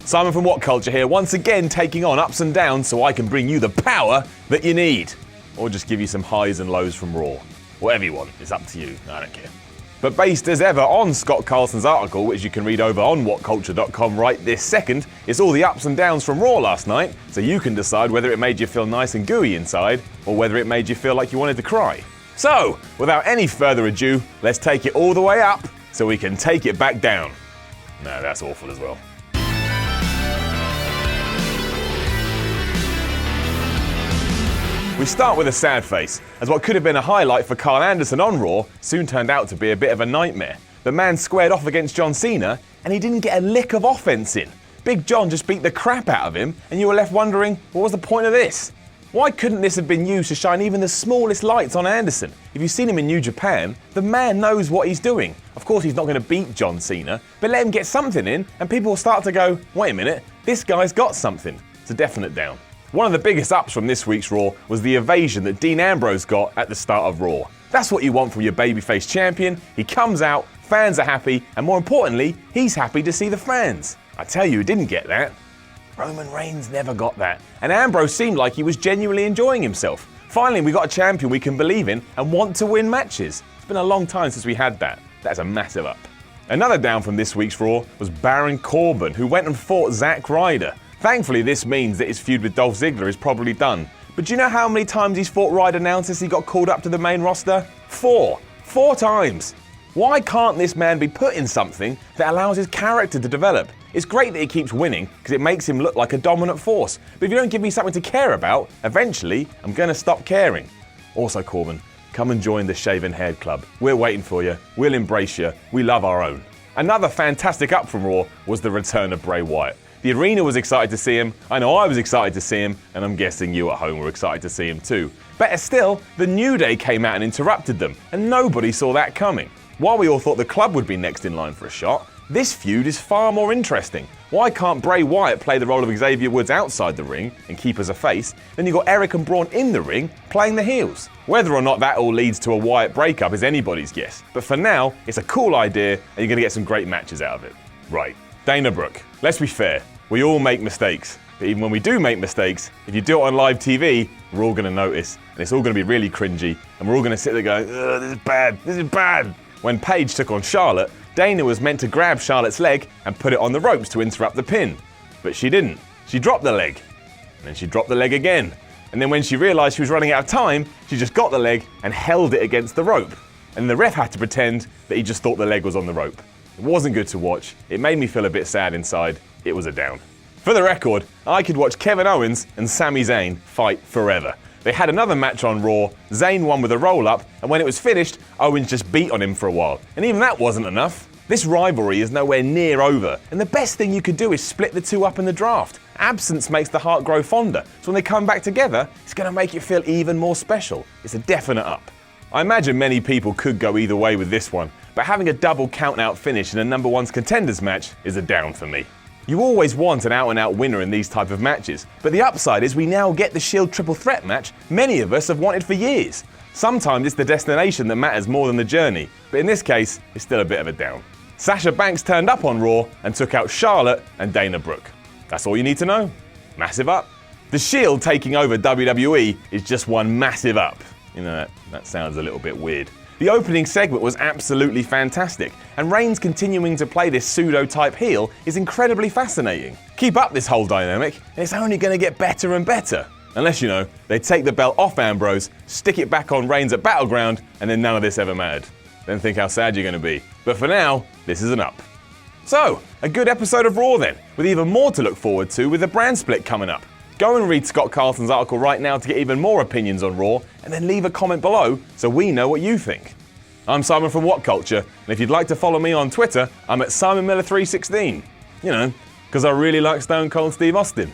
Simon from WhatCulture here, once again taking on ups and downs so I can bring you the power that you need. Or just give you some highs and lows from Raw. Whatever you want, it's up to you, I don't care. But based as ever on Scott Carlson's article, which you can read over on WhatCulture.com right this second, it's all the ups and downs from Raw last night, so you can decide whether it made you feel nice and gooey inside, or whether it made you feel like you wanted to cry. So, without any further ado, let's take it all the way up, so we can take it back down. No, that's awful as well. We start with a sad face, as what could have been a highlight for Carl Anderson on Raw soon turned out to be a bit of a nightmare. The man squared off against John Cena, and he didn't get a lick of offense in. Big John just beat the crap out of him, and you were left wondering, what was the point of this? Why couldn't this have been used to shine even the smallest lights on Anderson? If you've seen him in New Japan, the man knows what he's doing. Of course he's not going to beat John Cena, but let him get something in, and people will start to go, wait a minute, this guy's got something. It's a definite down. One of the biggest ups from this week's Raw was the evasion that Dean Ambrose got at the start of Raw. That's what you want from your babyface champion. He comes out, fans are happy, and more importantly, he's happy to see the fans. I tell you who didn't get that. Roman Reigns never got that, and Ambrose seemed like he was genuinely enjoying himself. Finally, we got a champion we can believe in and want to win matches. It's been a long time since we had that. That's a massive up. Another down from this week's Raw was Baron Corbin, who went and fought Zack Ryder. Thankfully, this means that his feud with Dolph Ziggler is probably done. But do you know how many times he's fought Ryder now since he got called up to the main roster? 4. 4 times. Why can't this man be put in something that allows his character to develop? It's great that he keeps winning because it makes him look like a dominant force. But if you don't give me something to care about, eventually I'm going to stop caring. Also, Corbin, come and join the Shaven Head Club. We're waiting for you. We'll embrace you. We love our own. Another fantastic up from Raw was the return of Bray Wyatt. The arena was excited to see him, I know I was excited to see him, and I'm guessing you at home were excited to see him too. Better still, the New Day came out and interrupted them, and nobody saw that coming. While we all thought the club would be next in line for a shot, this feud is far more interesting. Why can't Bray Wyatt play the role of Xavier Woods outside the ring and keep as a face, then you've got Eric and Braun in the ring playing the heels? Whether or not that all leads to a Wyatt breakup is anybody's guess, but for now, it's a cool idea and you're going to get some great matches out of it. Right. Dana Brooke. Let's be fair, we all make mistakes. But even when we do make mistakes, if you do it on live TV, we're all going to notice. And it's all going to be really cringy. And we're all going to sit there going, ugh, this is bad, this is bad. When Paige took on Charlotte, Dana was meant to grab Charlotte's leg and put it on the ropes to interrupt the pin. But she didn't. She dropped the leg. And then she dropped the leg again. And then when she realized she was running out of time, she just got the leg and held it against the rope. And the ref had to pretend that he just thought the leg was on the rope. It wasn't good to watch. It made me feel a bit sad inside. It was a down. For the record, I could watch Kevin Owens and Sami Zayn fight forever. They had another match on Raw. Zayn won with a roll-up, and when it was finished, Owens just beat on him for a while. And even that wasn't enough. This rivalry is nowhere near over, and the best thing you could do is split the two up in the draft. Absence makes the heart grow fonder, so when they come back together, it's going to make it feel even more special. It's a definite up. I imagine many people could go either way with this one, but having a double count-out finish in a number one's contenders match is a down for me. You always want an out-and-out winner in these type of matches, but the upside is we now get the Shield triple threat match many of us have wanted for years. Sometimes it's the destination that matters more than the journey, but in this case, it's still a bit of a down. Sasha Banks turned up on Raw and took out Charlotte and Dana Brooke. That's all you need to know. Massive up. The Shield taking over WWE is just one massive up. You know, that sounds a little bit weird. The opening segment was absolutely fantastic, and Reigns continuing to play this pseudo-type heel is incredibly fascinating. Keep up this whole dynamic, and it's only going to get better and better. Unless, you know, they take the belt off Ambrose, stick it back on Reigns at Battleground, and then none of this ever mattered. Then think how sad you're going to be. But for now, this is an up. So, a good episode of Raw then, with even more to look forward to with the brand split coming up. Go and read Scott Carlson's article right now to get even more opinions on Raw, and then leave a comment below so we know what you think. I'm Simon from WhatCulture, and if you'd like to follow me on Twitter, I'm at SimonMiller316. You know, because I really like Stone Cold Steve Austin.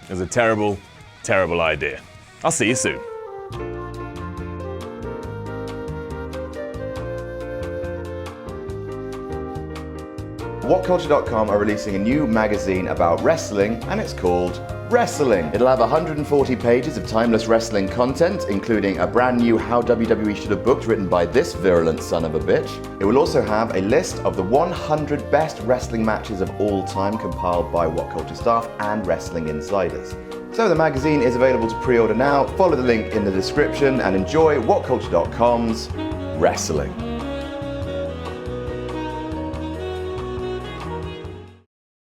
It was a terrible, terrible idea. I'll see you soon. WhatCulture.com are releasing a new magazine about wrestling, and it's called Wrestling. It'll have 140 pages of timeless wrestling content, including a brand new How WWE Should Have Booked written by this virulent son of a bitch. It will also have a list of the 100 best wrestling matches of all time compiled by WhatCulture staff and wrestling insiders. So the magazine is available to pre-order now. Follow the link in the description and enjoy WhatCulture.com's Wrestling.